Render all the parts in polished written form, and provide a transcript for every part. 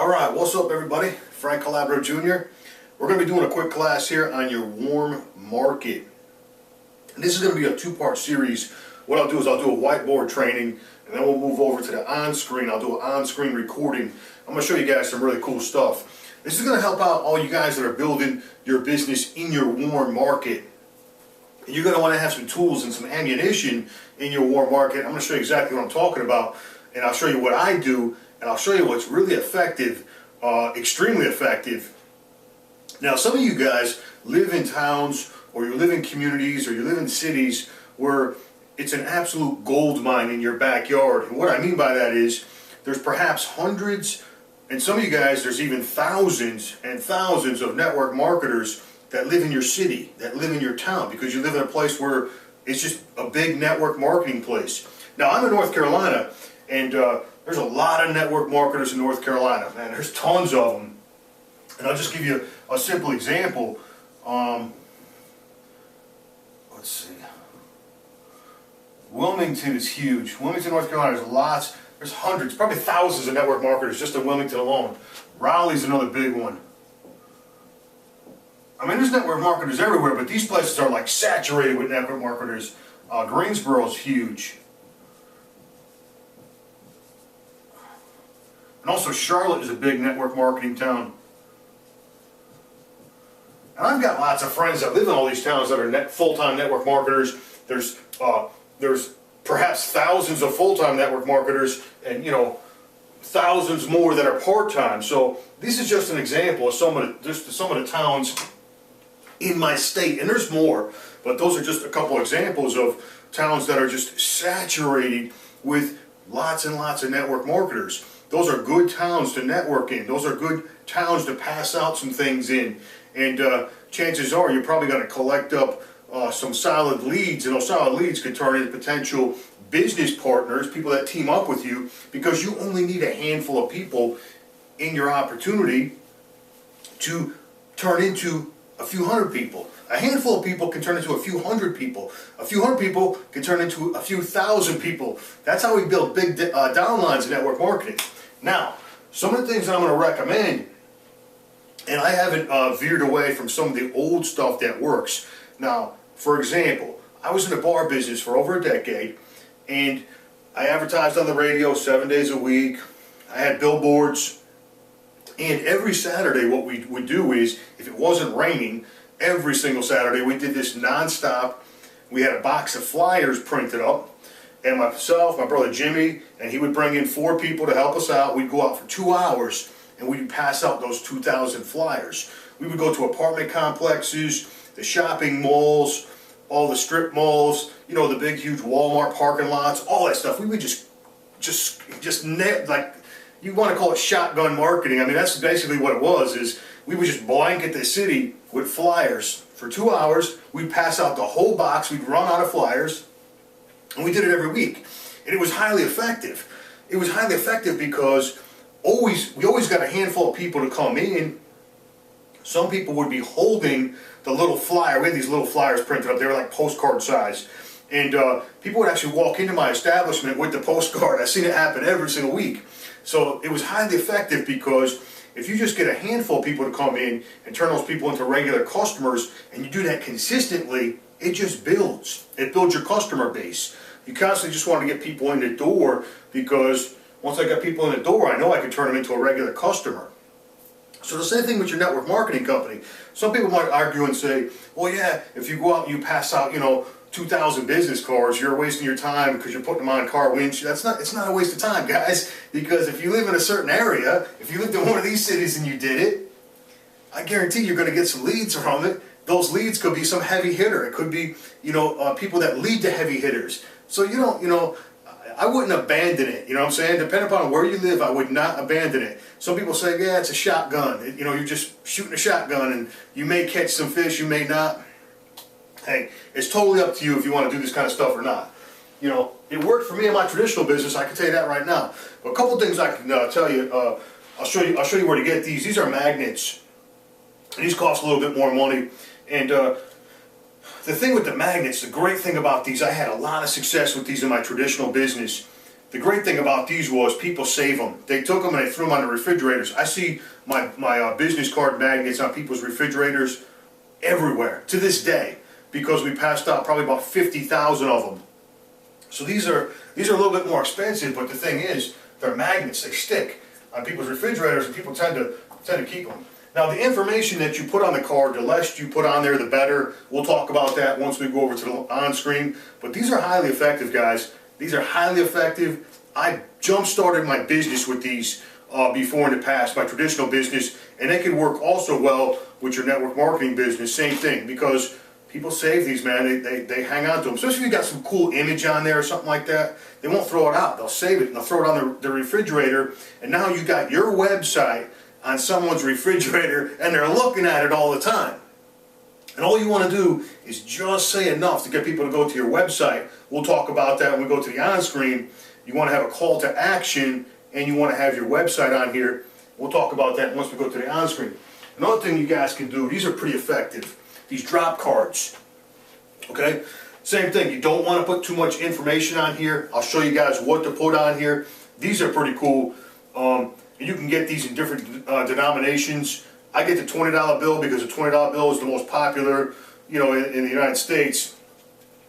Alright, what's up everybody? Frank Calabro Jr. We're going to be doing a quick class here on your warm market. And this is going to be a two-part series. What I'll do is I'll do a whiteboard training, and then we'll move over to the on-screen. I'll do an on-screen recording. I'm going to show you guys some really cool stuff. This is going to help out all you guys that are building your business in your warm market. And you're going to want to have some tools and some ammunition in your warm market. I'm going to show you exactly what I'm talking about, and I'll show you what I do, and I'll show you what's really effective, extremely effective. Now, some of you guys live in towns, or you live in communities, or you live in cities where it's an absolute gold mine in your backyard. And what I mean by that is there's perhaps hundreds, and some of you guys, there's even thousands and thousands of network marketers that live in your city, that live in your town, because you live in a place where it's just a big network marketing place. Now, I'm in North Carolina, and there's a lot of network marketers in North Carolina, man. There's tons of them. And I'll just give you a simple example. Let's see. Wilmington is huge. Wilmington, North Carolina, there's lots, there's hundreds, probably thousands of network marketers just in Wilmington alone. Raleigh's another big one. I mean, there's network marketers everywhere, but these places are like saturated with network marketers. Greensboro's huge. And also Charlotte is a big network marketing town. And I've got lots of friends that live in all these towns that are full-time network marketers. There's perhaps thousands of full-time network marketers, and thousands more that are part-time. So this is just an example of some of the towns in my state, and there's more, but those are just a couple examples of towns that are just saturated with lots and lots of network marketers. Those are good towns to network in. Those are good towns to pass out some things in. And chances are you're probably going to collect up some solid leads, and those solid leads could turn into potential business partners, people that team up with you, because you only need a handful of people in your opportunity to turn into a few hundred people. A handful of people can turn into a few hundred people. A few hundred people can turn into a few thousand people. That's how we build big downlines in network marketing. Now, some of the things that I'm going to recommend, and I haven't veered away from some of the old stuff that works. Now, for example, I was in the bar business for over a decade, and I advertised on the radio 7 days a week. I had billboards, and every Saturday what we would do is, if it wasn't raining, every single Saturday we did this nonstop. We had a box of flyers printed up, and myself, my brother Jimmy, and he would bring in 4 people to help us out. We'd go out for 2 hours, and we'd pass out those 2,000 flyers. We would go to apartment complexes, the shopping malls, all the strip malls, the big huge Walmart parking lots, all that stuff. We would just like, you want to call it shotgun marketing. I mean, that's basically what it was, is we would just blanket the city with flyers. For 2 hours, we'd pass out the whole box, we'd run out of flyers, and we did it every week. And it was highly effective. It was highly effective because we always got a handful of people to come in. Some people would be holding the little flyer. We had these little flyers printed up. They were like postcard size. And people would actually walk into my establishment with the postcard. I've seen it happen every single week. So it was highly effective because if you just get a handful of people to come in and turn those people into regular customers, and you do that consistently, it just builds. It builds your customer base. You constantly just want to get people in the door, because once I got people in the door, I know I can turn them into a regular customer. So the same thing with your network marketing company. Some people might argue and say, well, yeah, if you go out and you pass out, 2,000 business cards, you're wasting your time because you're putting them on car windshield. It's not a waste of time, guys, because if you live in a certain area, if you lived in one of these cities and you did it, I guarantee you're going to get some leads from it. Those leads could be some heavy hitter. It could be, people that lead to heavy hitters. So I wouldn't abandon it. You know what I'm saying? Depending upon where you live, I would not abandon it. Some people say, yeah, it's a shotgun. You're just shooting a shotgun, and you may catch some fish, you may not. Hey, it's totally up to you if you want to do this kind of stuff or not. It worked for me in my traditional business. I can tell you that right now. But a couple things I can tell you. I'll show you where to get these. These are magnets. And these cost a little bit more money. And the thing with the magnets, the great thing about these, I had a lot of success with these in my traditional business. the great thing about these was people save them. They took them and they threw them on the refrigerators. I see my business card magnets on people's refrigerators everywhere to this day, because we passed out probably about 50,000 of them. So these are a little bit more expensive, but the thing is, they're magnets. They stick on people's refrigerators, and people tend to keep them. Now, the information that you put on the card, the less you put on there, the better. We'll talk about that once we go over to the on-screen. But these are highly effective, guys. These are highly effective. I jump-started my business with these before in the past, my traditional business, and they can work also well with your network marketing business. Same thing, because people save these, man. They hang on to them. Especially if you got some cool image on there or something like that. They won't throw it out. They'll save it and they'll throw it on the refrigerator. And now you got your website on someone's refrigerator, and they're looking at it all the time. And all you want to do is just say enough to get people to go to your website. We'll talk about that when we go to the on-screen. You want to have a call to action, and you want to have your website on here. We'll talk about that once we go to the on-screen. Another thing you guys can do, these are pretty effective, these drop cards. Okay? Same thing, you don't want to put too much information on here. I'll show you guys what to put on here. These are pretty cool. You can get these in different denominations. I get the $20 bill because the $20 bill is the most popular, in the United States.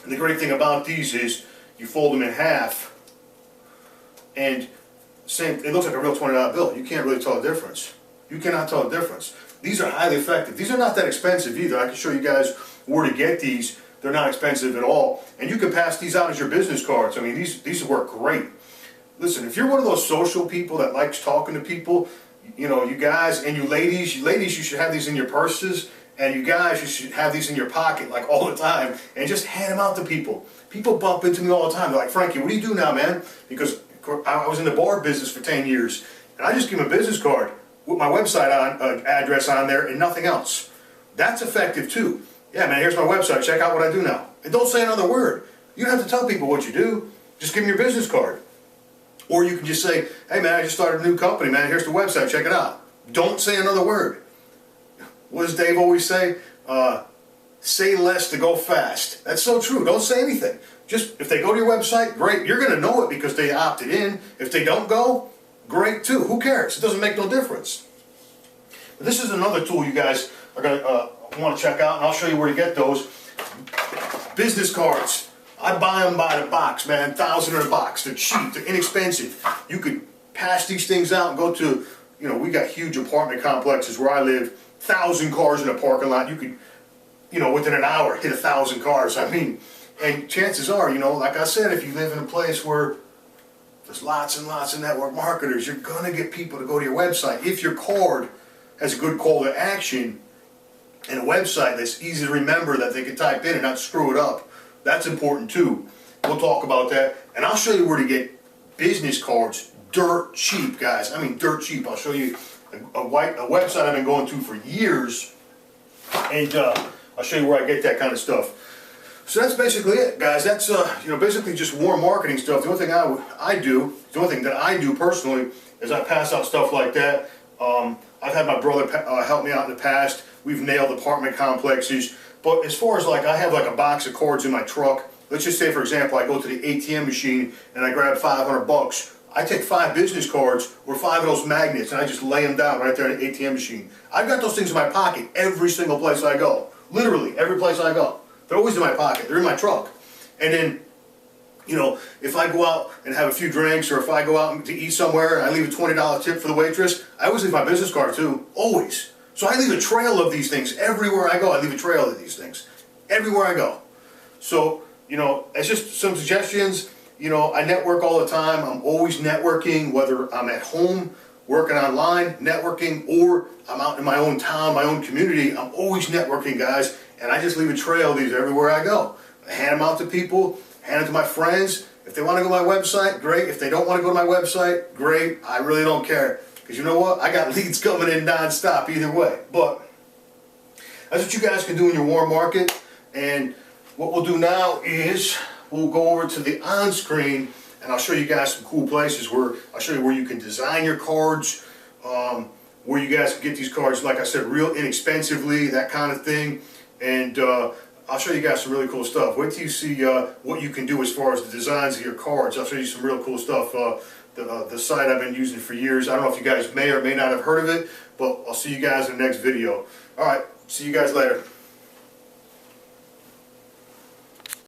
And the great thing about these is you fold them in half, and it looks like a real $20 bill. You can't really tell the difference. You cannot tell the difference. These are highly effective. These are not that expensive either. I can show you guys where to get these. They're not expensive at all. And you can pass these out as your business cards. I mean, these work great. Listen, if you're one of those social people that likes talking to people, you guys, and you ladies, you should have these in your purses, and you guys, you should have these in your pocket like all the time, and just hand them out to people. People bump into me all the time. They're like, Frankie, what do you do now, man? Because I was in the bar business for 10 years, and I just give them a business card with my website address on there and nothing else. That's effective too. Yeah, man, here's my website. Check out what I do now. And don't say another word. You don't have to tell people what you do. Just give them your business card. Or you can just say, hey man, I just started a new company, man. Here's the website. Check it out. Don't say another word. What does Dave always say? Say less to go fast. That's so true. Don't say anything. Just, if they go to your website, great. You're going to know it because they opted in. If they don't go, great too. Who cares? It doesn't make no difference. But this is another tool you guys are going to want to check out, and I'll show you where to get those. Business cards. I buy them by the box, man. 1,000 in a box. They're cheap. They're inexpensive. You could pass these things out and go to, we got huge apartment complexes where I live. 1,000 cars in a parking lot. You could, within an hour hit 1,000 cars. I mean, and chances are, like I said, if you live in a place where there's lots and lots of network marketers, you're going to get people to go to your website. If your card has a good call to action and a website that's easy to remember that they can type in and not screw it up, that's important too. We'll talk about that. And I'll show you where to get business cards dirt cheap, guys. I mean, dirt cheap. I'll show you a website I've been going to for years. And I'll show you where I get that kind of stuff. So that's basically it, guys. That's basically just warm marketing stuff. The only thing the only thing that I do personally is I pass out stuff like that. I've had my brother help me out in the past. We've nailed apartment complexes. But as far as I have a box of cards in my truck. Let's just say, for example, I go to the ATM machine and I grab $500. I take 5 business cards or 5 of those magnets and I just lay them down right there in the ATM machine. I've got those things in my pocket every single place I go. Literally, every place I go. They're always in my pocket. They're in my truck. And then, if I go out and have a few drinks, or if I go out to eat somewhere and I leave a $20 tip for the waitress, I always leave my business card too. Always. So I leave a trail of these things everywhere I go. I leave a trail of these things everywhere I go. So, it's just some suggestions. I network all the time. I'm always networking, whether I'm at home, working online, networking, or I'm out in my own town, my own community. I'm always networking, guys. And I just leave a trail of these everywhere I go. I hand them out to people, hand them to my friends. If they want to go to my website, great. If they don't want to go to my website, great. I really don't care. Because you know what? I got leads coming in non-stop either way. But that's what you guys can do in your warm market. And what we'll do now is we'll go over to the on-screen, and I'll show you guys some cool places where I'll show you where you can design your cards, where you guys can get these cards, like I said, real inexpensively, that kind of thing. And I'll show you guys some really cool stuff. Wait till you see what you can do as far as the designs of your cards. I'll show you some real cool stuff. The site I've been using for years. I don't know if you guys may or may not have heard of it, but I'll see you guys in the next video. Alright, see you guys later.